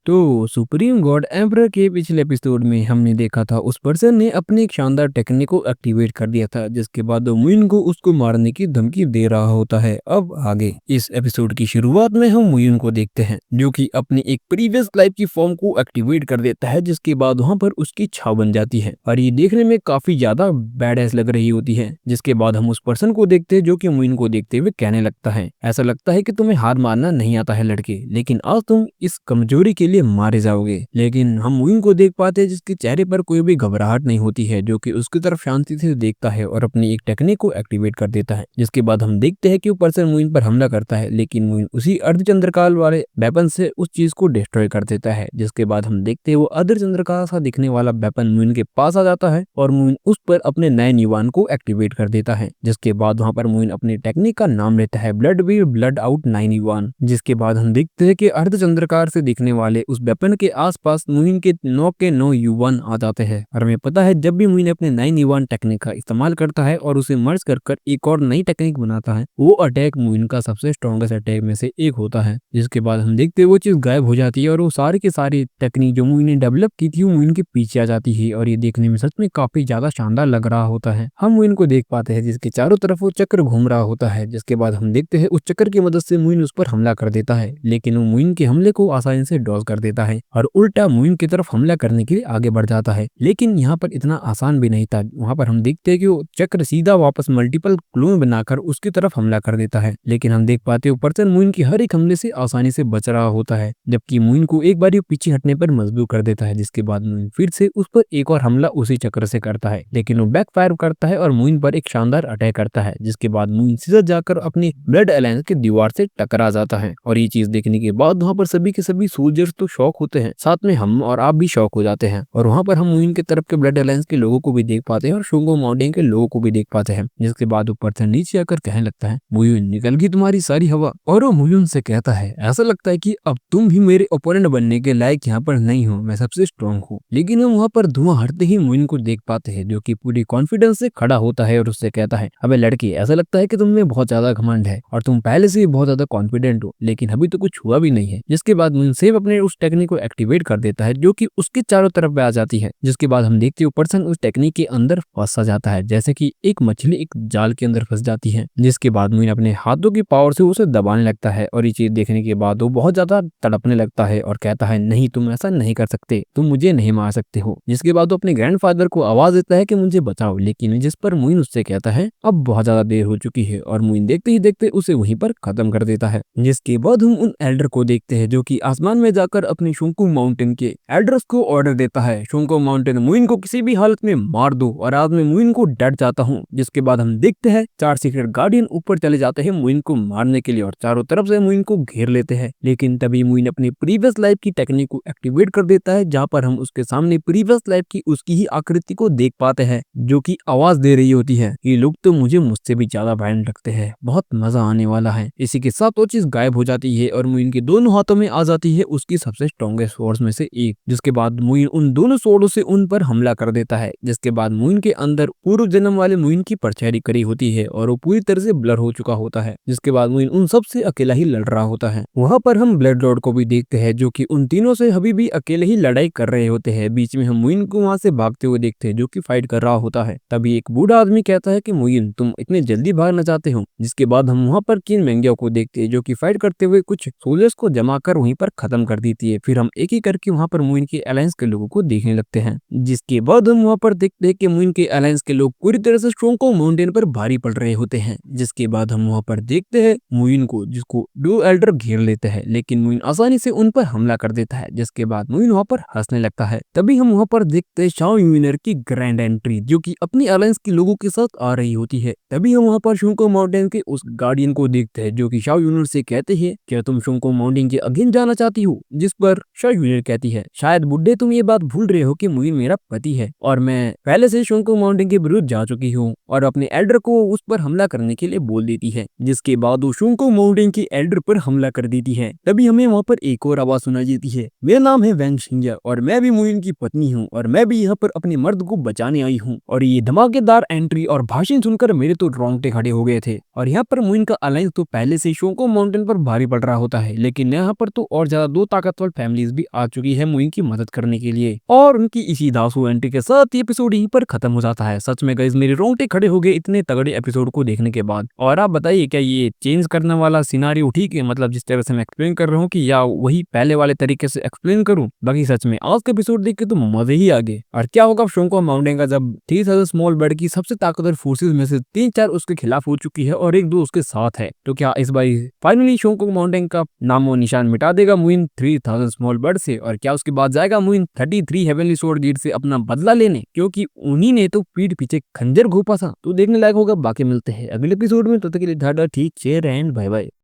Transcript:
तो supreme God emperor के पिछले एपिसोड में हमने देखा था उस पर्सन ने अपनी एक शानदार टेक्निक को एक्टिवेट कर दिया था, जिसके बाद वो मुइन को उसको मारने की धमकी दे रहा होता है। अब आगे इस एपिसोड की शुरुआत में हम मुइन को देखते हैं जो कि अपनी एक प्रीवियस लाइफ की फॉर्म को एक्टिवेट कर देता है, जिसके बाद वहां पर उसकी छाव बन जाती है और ये देखने में काफी ज्यादा बैडएस लग रही होती है। जिसके बाद हम उस पर्सन को देखते हैं जो कि मुइन को देखते हुए कहने लगता है, ऐसा लगता है कि तुम्हें हार मानना नहीं आता है लड़के, लेकिन आज तुम इस कमजोरी के लिए मारे जाओगे। लेकिन हम मुइन को देख पाते हैं जिसके चेहरे पर कोई भी घबराहट नहीं होती है, जो कि उसकी तरफ शांति से देखता है और अपनी एक टेक्निक को एक्टिवेट कर देता है। जिसके बाद हम देखते हैं कि वो पर्सन मुइन पर हमला करता है, लेकिन मुइन उसी अर्धचंद्रकाल वाले वेपन से उस चीज को डिस्ट्रॉय कर देता है। जिसके बाद हम देखते हैं वो अर्धचंद्रकाल सा दिखने वाला वेपन मुइन के पास आ जाता है और मुइन उस पर अपने नए निवान को एक्टिवेट कर देता है। जिसके बाद वहां पर मुइन अपनी टेक्निक का नाम लेता है ब्लड वीर ब्लड आउट 9 जिसके बाद हम देखते हैं कि अर्धचंद्रकार से दिखने वाले उस वेपन के आसपास मुइन के 9 युवान आ जाते हैं। और हमें पता है जब भी मुइन अपने 9 टेक्निक का इस्तेमाल करता है और उसे मर्ज कर एक और नई टेक्निक बनाता है, वो अटैक मुइन का सबसे स्ट्रॉन्गेस्ट अटैक में से एक होता है। जिसके बाद हम देखते हैं वो चीज गायब हो जाती है और वो सारी की सारी टेक्निक जो मुइन ने डेवलप की थी वो मुइन के पीछे आ जाती है और ये देखने में सच में काफी ज्यादा शानदार लग रहा होता है। हम मुइन को देख पाते हैं जिसके चारों तरफ वो चक्र घूम रहा होता है। जिसके बाद हम देखते हैं उस चक्कर की मदद से मुइन उस पर हमला कर देता है, लेकिन वो मुइन के हमले को आसानी से डॉज कर देता है और उल्टा मुइन की तरफ हमला करने के लिए आगे बढ़ जाता है। लेकिन यहाँ पर इतना आसान भी नहीं था। वहां पर हम देखते हैं कि वो चक्र सीधा वापस मल्टीपल क्लोन बनाकर उसकी तरफ हमला कर देता है, लेकिन हम देख पाते हैं पर्सन मुइन की हर एक हमले से आसानी से बच रहा होता है, जबकि मुइन को एक बार पीछे हटने पर मजबूर कर देता है। जिसके बाद मुइन फिर से उस पर एक और हमला उसी चक्र से करता है, लेकिन वो बैकफायर करता है और मुइन पर एक शानदार अटैक करता है। जिसके बाद मुइन सीधा जाकर अपनी ब्लड अलायंस की दीवार से टकरा जाता है और ये चीज देखने के बाद वहां पर सभी के सभी सोल्जर्स तो शॉक होते हैं, साथ में हम और आप भी शॉक हो जाते हैं। और वहां पर हम मुइन के तरफ के ब्लड अलायंस के लोगों को भी देख पाते हैं और शोंगो माउंटेन के लोगों को भी देख पाते हैं। जिसके बाद ऊपर से नीचे आकर कहने लगता है, मुइन निकल गई तुम्हारी सारी हवा। और वो मुइन से कहता है, ऐसा लगता है कि अब तुम भी मेरे ओपोनेंट बनने के लायक यहाँ पर नहीं हो, मैं सबसे स्ट्रॉन्ग हूँ। लेकिन हम वहाँ पर धुआं हटते ही मुइन को देख पाते हैं जो कि पूरी कॉन्फिडेंस से खड़ा होता है और उससे कहता है, अबे लड़की, ऐसा लगता है कि तुम में बहुत ज्यादा घमंड है और तुम पहले से ही बहुत ज्यादा कॉन्फिडेंट हो, लेकिन अभी तो कुछ हुआ भी नहीं है। जिसके बाद मुइन सेफ अपने उस टेक्निक को एक्टिवेट कर देता है जो कि उसके चारों तरफ आ जाती है। जिसके बाद हम देखते हैं पर्सन उस टेक्निक के अंदर फंस जाता है, जैसे कि एक मछली एक जाल के अंदर फंस जाती है। जिसके बाद मुइन अपने हाथों की पावर से उसे दबाने लगता है और ये चीज देखने के बाद वो बहुत ज्यादा तड़पने लगता है और कहता है, नहीं, तुम ऐसा नहीं कर सकते, तुम मुझे नहीं मार सकते हो। जिसके बाद वो अपने ग्रैंडफादर को आवाज देता है कि मुझे बचाओ, लेकिन जिस पर मुइन उससे कहता है अब बहुत ज्यादा देर हो चुकी है और मुइन देखते ही देखते उसे वहीं पर खत्म कर देता है। जिसके बाद हम उन एल्डर को देखते हैं जो कि आसमान में जाकर अपने शोंकू माउंटेन के एल्डर्स को ऑर्डर देता है, शोंकू माउंटेन मुइन को किसी भी हालत में मार दो और आज मैं मुइन को डट जाता हूँ। जिसके बाद हम देखते हैं 4 सीक्रेट गार्डियन ऊपर चले जाते हैं मुइन को मारने के लिए और चारों तरफ से मुइन को घेर लेते हैं। लेकिन तभी मुइन अपनी प्रीवियस लाइफ की टेक्निक को एक्टिवेट कर देता है, जहाँ पर हम उसके सामने प्रीवियस लाइफ की उसकी ही आकृति को देख पाते हैं जो कि आवाज दे रही होती है, ये लोग तो मुझसे भी ज्यादा भयानक लगते हैं, बहुत मजा आने वाला है। इसी के साथ वो चीज गायब हो जाती है और मुइन के दोनों हाथों में आ जाती है उसकी सबसे स्ट्रॉन्गेस्ट स्वॉर्ड्स में से एक। जिसके बाद मुइन उन दोनों स्वॉर्डों से उन पर हमला कर देता है। जिसके बाद मुइन के अंदर पूर्व जन्म वाले मुइन की परछाई करी होती है और वो पूरी तरह से ब्लर हो चुका होता है। जिसके बाद मुइन उन सब से अकेला ही लड़ रहा होता है। वहां पर हम ब्लड लॉर्ड को भी देखते हैं जो कि उन तीनों से अभी भी अकेले ही लड़ाई कर रहे होते हैं। बीच में हम मुइन को वहां से भागते हुए देखते हैं जो कि फाइट कर रहा होता है। तभी एक बूढ़ा आदमी कहता है कि मुइन, तुम इतने जल्दी भागना चाहते हो। जिसके बाद हम वहां पर किन मेंगिया को देखते हैं जो कि फाइट करते हुए कुछ सोल्जर्स को जमा कर वहीं पर खत्म कर देती है। फिर हम एक ही करके वहां पर मुइन के अलायंस के लोगों को देखने लगते हैं। जिसके बाद हम वहां पर देखते हैं कि मुइन के अलायंस के लोग पूरी तरह से शोंको माउंटेन पर भारी पड़ रहे होते हैं। जिसके बाद हम वहां पर देखते हैं मुइन को, जिसको 2 एल्डर घेर लेते हैं, लेकिन मुइन आसानी से उन पर हमला कर देता है। जिसके बाद मुइन वहां पर हंसने लगता है। तभी हम वहां पर देखते हैं शाओ यूनियर की ग्रैंड एंट्री जो कि अपनी अलायंस के लोगों के साथ आ रही होती है। तभी हम वहां पर शोंको माउंटेन के उस गार्डियन को देखते हैं जो कि शाओ यूनियर से कहते हैं, क्या तुम शोंको माउंटेन के अगेंस्ट जाना चाहती हो? जिस पर शाओ यूनियर कहती है, शायद बुड्ढे तुम ये बात भूल रहे हो कि मुइन मेरा पति है और मैं पहले से शोंको माउंटेन के विरुद्ध जा चुकी हूँ, और अपने एल्डर को उस पर हमला करने के लिए बोल देती है। जिसके बाद वो शोंको माउंटेन के एल्डर पर हमला कर देती है। तभी हमें वहाँ पर एक और आवाज सुनाई देती है, मेरा नाम है वैंग शिंजा और मैं भी मुइन की पत्नी हूँ और मैं भी यहाँ पर अपने मर्द को बचाने आई हूँ। और ये धमाकेदार एंट्री और भाषण सुनकर मेरे तो रोंगटे खड़े हो गए थे। और यहाँ पर मुइन का अलायंस तो पहले से शोंको माउंटेन पर भारी पड़ रहा होता है, लेकिन यहाँ पर तो और ज्यादा 2 ताकतवर फैमिलीज भी आ चुकी है मुइन की मदद करने के लिए। और उनकी इसी दासू एंट्री के साथ ये एपिसोड यहीं पर खत्म हो जाता है। सच में गाइस मेरे रोंगटे खड़े हो गए इतने तगड़े एपिसोड को देखने के बाद। और आप बताइए क्या ये चेंज करने वाला सिनारियो ठीक है, मतलब जिस तरह से मैं एक्सप्लेन कर रहा हूँ, कि या वही पहले वाले तरीके से एक्सप्लेन करूँ? बाकी सच में आज का एपिसोड देख के तो मजे ही आ गए। और क्या होगा शोंको माउंटेन का जब 30,000 स्मॉल बर्ड की सबसे ताकतवर फोर्सेस में से 3-4 उसके खिलाफ हो चुकी है और 1-2 उसके साथ है, तो क्या इस बार फाइनली शोंको माउंटेन का नामो निशान मिटा देगा मुइन 3000 स्मॉल बर्ड से? और क्या उसके बाद जाएगा मुइन 33 हेवनली स्वॉर्ड गीट से अपना बदला लेने, क्योंकि उन्हीं ने तो पीठ पीछे खंजर घोंपा था? तो देखने लायक होगा। बाकी मिलते हैं अगले एपिसोड में, तो तक के लिए टाटा, ठीक, शेयर एंड बाय बाय।